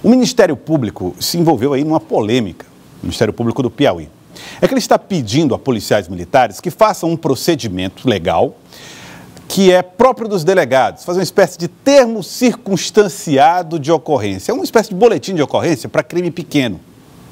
O Ministério Público se envolveu aí numa polêmica, o Ministério Público do Piauí. É que ele está pedindo a policiais militares que façam um procedimento legal que é próprio dos delegados, fazer uma espécie de termo circunstanciado de ocorrência, uma espécie de boletim de ocorrência para crime pequeno.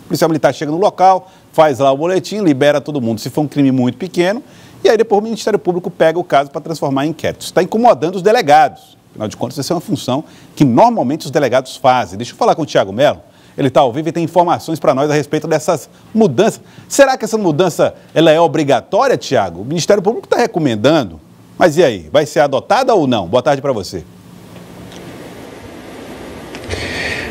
O policial militar chega no local, faz lá o boletim, libera todo mundo, se for um crime muito pequeno, e aí depois o Ministério Público pega o caso para transformar em inquérito. Isso está incomodando os delegados. Afinal de contas, essa é uma função que normalmente os delegados fazem. Deixa eu falar com o Thiago Melo. Ele está ao vivo e tem informações para nós a respeito dessas mudanças. Será que essa mudança ela é obrigatória, Thiago? O Ministério Público está recomendando. Mas e aí, vai ser adotada ou não? Boa tarde para você.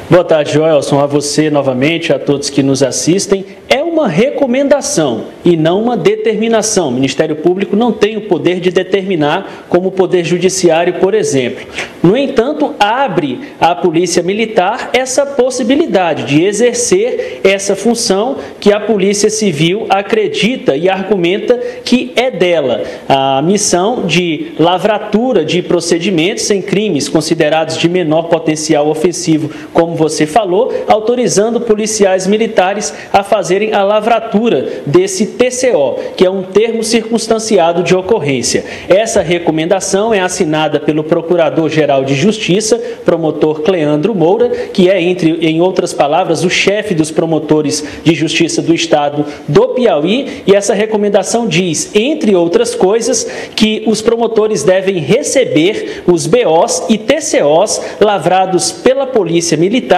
Boa tarde, Joelson, a você novamente, a todos que nos assistem. É uma recomendação e não uma determinação. O Ministério Público não tem o poder de determinar, como o Poder Judiciário, por exemplo. No entanto, abre à Polícia Militar essa possibilidade de exercer essa função que a Polícia Civil acredita e argumenta que é dela. A missão de lavratura de procedimentos em crimes considerados de menor potencial ofensivo, como você falou, autorizando policiais militares a fazerem a lavratura desse TCO, que é um termo circunstanciado de ocorrência. Essa recomendação é assinada pelo Procurador-Geral de Justiça, promotor Cleandro Moura, que é, em outras palavras, o chefe dos promotores de justiça do Estado do Piauí, e essa recomendação diz, entre outras coisas, que os promotores devem receber os BOs e TCOs lavrados pela Polícia Militar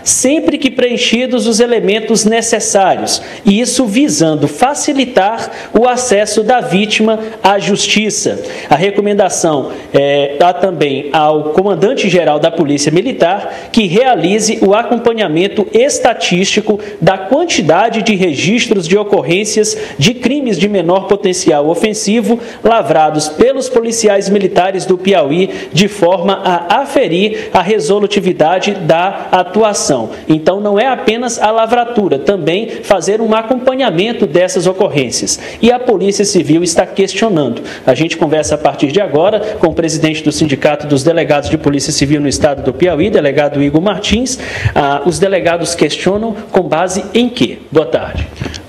sempre que preenchidos os elementos necessários, e isso visando facilitar o acesso da vítima à justiça. A recomendação dá também ao comandante-geral da Polícia Militar que realize o acompanhamento estatístico da quantidade de registros de ocorrências de crimes de menor potencial ofensivo lavrados pelos policiais militares do Piauí, de forma a aferir a resolutividade da atuação. Então, não é apenas a lavratura, também fazer um acompanhamento dessas ocorrências. E a Polícia Civil está questionando. A gente conversa a partir de agora com o presidente do Sindicato dos Delegados de Polícia Civil no Estado do Piauí, delegado Igor Martins. Os delegados questionam com base em quê? Boa tarde.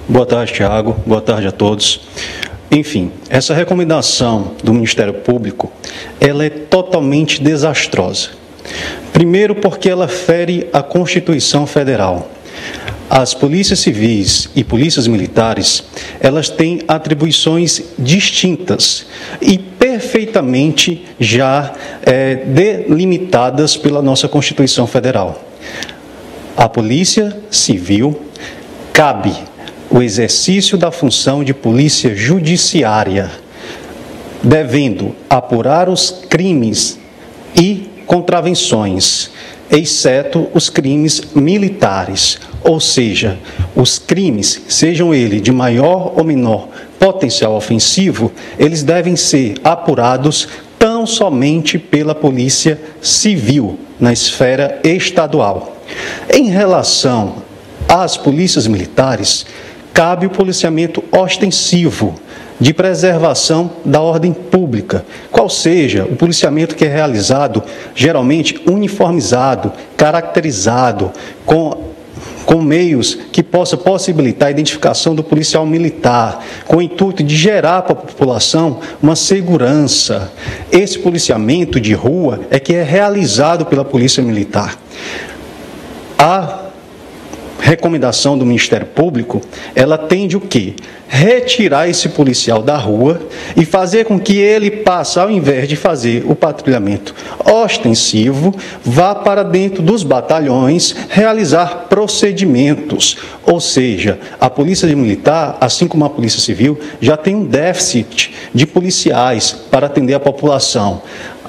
Boa tarde, Thiago. Boa tarde a todos. Enfim, essa recomendação do Ministério Público, ela é totalmente desastrosa. Primeiro porque ela fere a Constituição Federal. As polícias civis e polícias militares, elas têm atribuições distintas e perfeitamente já delimitadas pela nossa Constituição Federal. A Polícia Civil cabe o exercício da função de polícia judiciária, devendo apurar os crimes e contravenções, exceto os crimes militares, ou seja, os crimes, sejam eles de maior ou menor potencial ofensivo, eles devem ser apurados tão somente pela Polícia Civil, na esfera estadual. Em relação às polícias militares, cabe o policiamento ostensivo, de preservação da ordem pública, qual seja o policiamento que é realizado, geralmente uniformizado, caracterizado, com meios que possa possibilitar a identificação do policial militar, com o intuito de gerar para a população uma segurança. Esse policiamento de rua é que é realizado pela Polícia Militar. A recomendação do Ministério Público, ela tende o quê? Retirar esse policial da rua e fazer com que ele passe, ao invés de fazer o patrulhamento ostensivo, vá para dentro dos batalhões realizar procedimentos. Ou seja, a Polícia Militar, assim como a Polícia Civil, já tem um déficit de policiais para atender a população.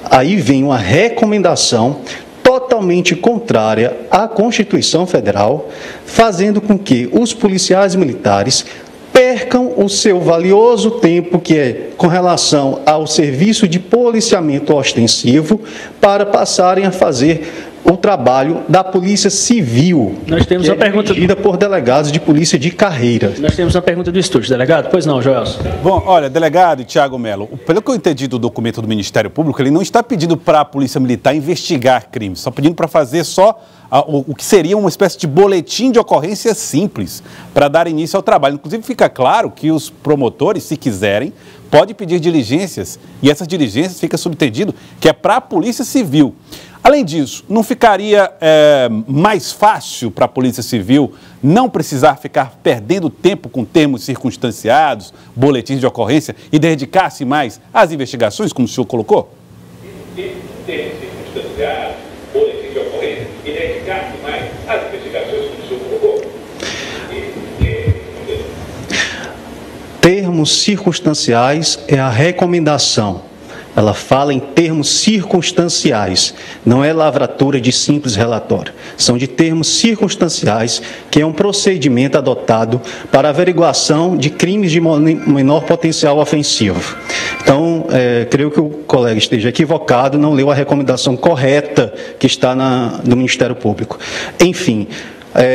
Aí vem uma recomendação totalmente contrária à Constituição Federal, fazendo com que os policiais militares percam o seu valioso tempo, que é com relação ao serviço de policiamento ostensivo, para passarem a fazer o trabalho da Polícia Civil, nós temos uma pergunta dirigida por delegados de polícia de carreira. Nós temos uma pergunta do estúdio, delegado. Pois não, Joelson. Bom, olha, delegado e Thiago Melo, pelo que eu entendi do documento do Ministério Público, ele não está pedindo para a Polícia Militar investigar crimes, está pedindo para fazer só o que seria uma espécie de boletim de ocorrência simples para dar início ao trabalho. Inclusive, fica claro que os promotores, se quiserem, podem pedir diligências, e essas diligências fica subentendido que é para a Polícia Civil. Além disso, não ficaria mais fácil para a Polícia Civil não precisar ficar perdendo tempo com termos circunstanciados, boletins de ocorrência, e dedicar-se mais às investigações, como o senhor colocou? Termos circunstanciados, boletins de ocorrência, e dedicar-se mais às investigações, como o senhor colocou? Termos circunstanciais é a recomendação. Ela fala em termos circunstanciais, não é lavratura de simples relatório. São de termos circunstanciais, que é um procedimento adotado para averiguação de crimes de menor potencial ofensivo. Então, creio que o colega esteja equivocado, não leu a recomendação correta que está no Ministério Público. Enfim,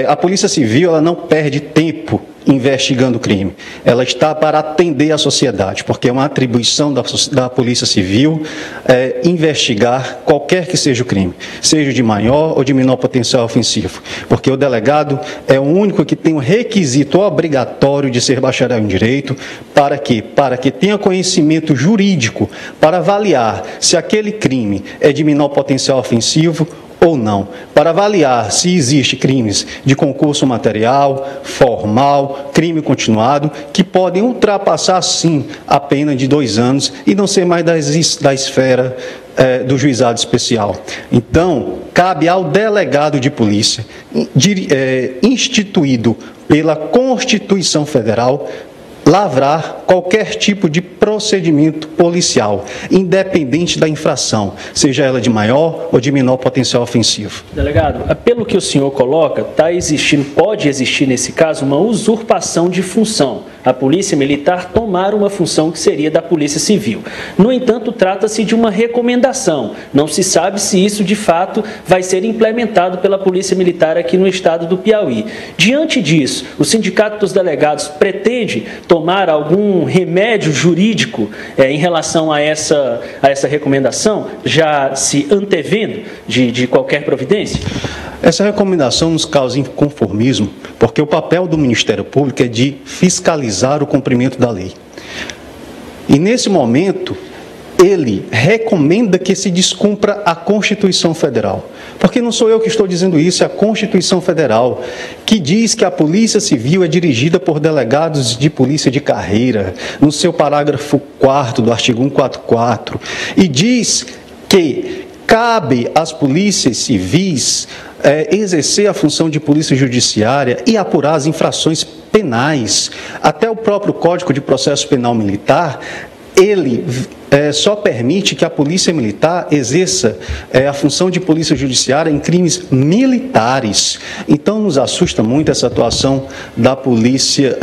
a Polícia Civil ela não perde tempo investigando o crime. Ela está para atender a sociedade, porque é uma atribuição da Polícia Civil investigar qualquer que seja o crime, seja de maior ou de menor potencial ofensivo, porque o delegado é o único que tem o requisito obrigatório de ser bacharel em Direito. Para quê? Para que tenha conhecimento jurídico para avaliar se aquele crime é de menor potencial ofensivo ou não, para avaliar se existe crimes de concurso material, formal, crime continuado, que podem ultrapassar, sim, a pena de 2 anos e não ser mais da esfera do juizado especial. Então, cabe ao delegado de polícia, instituído pela Constituição Federal, lavrar qualquer tipo de procedimento policial, independente da infração, seja ela de maior ou de menor potencial ofensivo. Delegado, pelo que o senhor coloca, pode existir nesse caso uma usurpação de função. A Polícia Militar tomar uma função que seria da Polícia Civil. No entanto, trata-se de uma recomendação. Não se sabe se isso, de fato, vai ser implementado pela Polícia Militar aqui no estado do Piauí. Diante disso, o Sindicato dos Delegados pretende tomar algum remédio jurídico em relação a essa recomendação, já se antevendo de qualquer providência? Essa recomendação nos causa inconformismo, porque o papel do Ministério Público é de fiscalizar o cumprimento da lei. E, nesse momento, ele recomenda que se descumpra a Constituição Federal. Porque não sou eu que estou dizendo isso, é a Constituição Federal, que diz que a Polícia Civil é dirigida por delegados de polícia de carreira, no seu parágrafo 4º do artigo 144, e diz que cabe às polícias civis exercer a função de polícia judiciária e apurar as infrações penais. Até o próprio Código de Processo Penal Militar, ele só permite que a Polícia Militar exerça a função de polícia judiciária em crimes militares. Então, nos assusta muito essa atuação da polícia,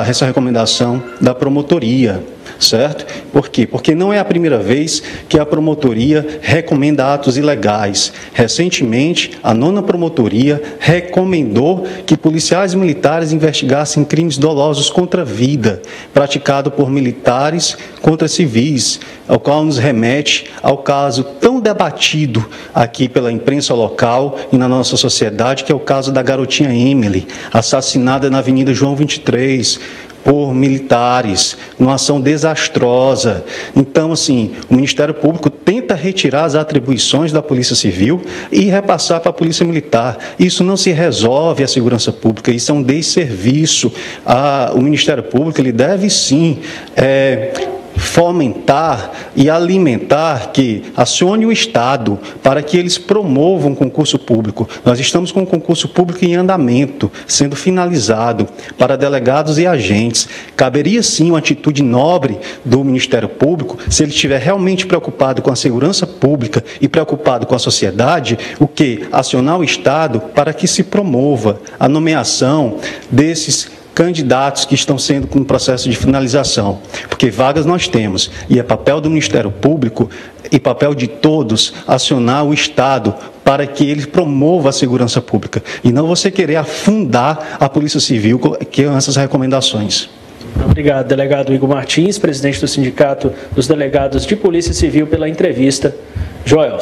essa recomendação da promotoria. Certo? Por quê? Porque não é a primeira vez que a promotoria recomenda atos ilegais. Recentemente, a 9ª Promotoria recomendou que policiais militares investigassem crimes dolosos contra a vida, praticado por militares contra civis, ao qual nos remete ao caso tão debatido aqui pela imprensa local e na nossa sociedade, que é o caso da garotinha Emily, assassinada na Avenida João 23, por militares, numa ação desastrosa. Então, assim, o Ministério Público tenta retirar as atribuições da Polícia Civil e repassar para a Polícia Militar. Isso não se resolve a segurança pública, isso é um desserviço. O Ministério Público ele deve, sim, fomentar e alimentar, que acione o Estado para que eles promovam concurso público. Nós estamos com um concurso público em andamento, sendo finalizado para delegados e agentes. Caberia sim uma atitude nobre do Ministério Público, se ele estiver realmente preocupado com a segurança pública e preocupado com a sociedade, acionar o Estado para que se promova a nomeação desses candidatos que estão sendo com o processo de finalização, porque vagas nós temos, e é papel do Ministério Público e papel de todos acionar o Estado para que ele promova a segurança pública, e não você querer afundar a Polícia Civil com essas recomendações. Obrigado, delegado Igor Martins, presidente do Sindicato dos Delegados de Polícia Civil, pela entrevista. Joel.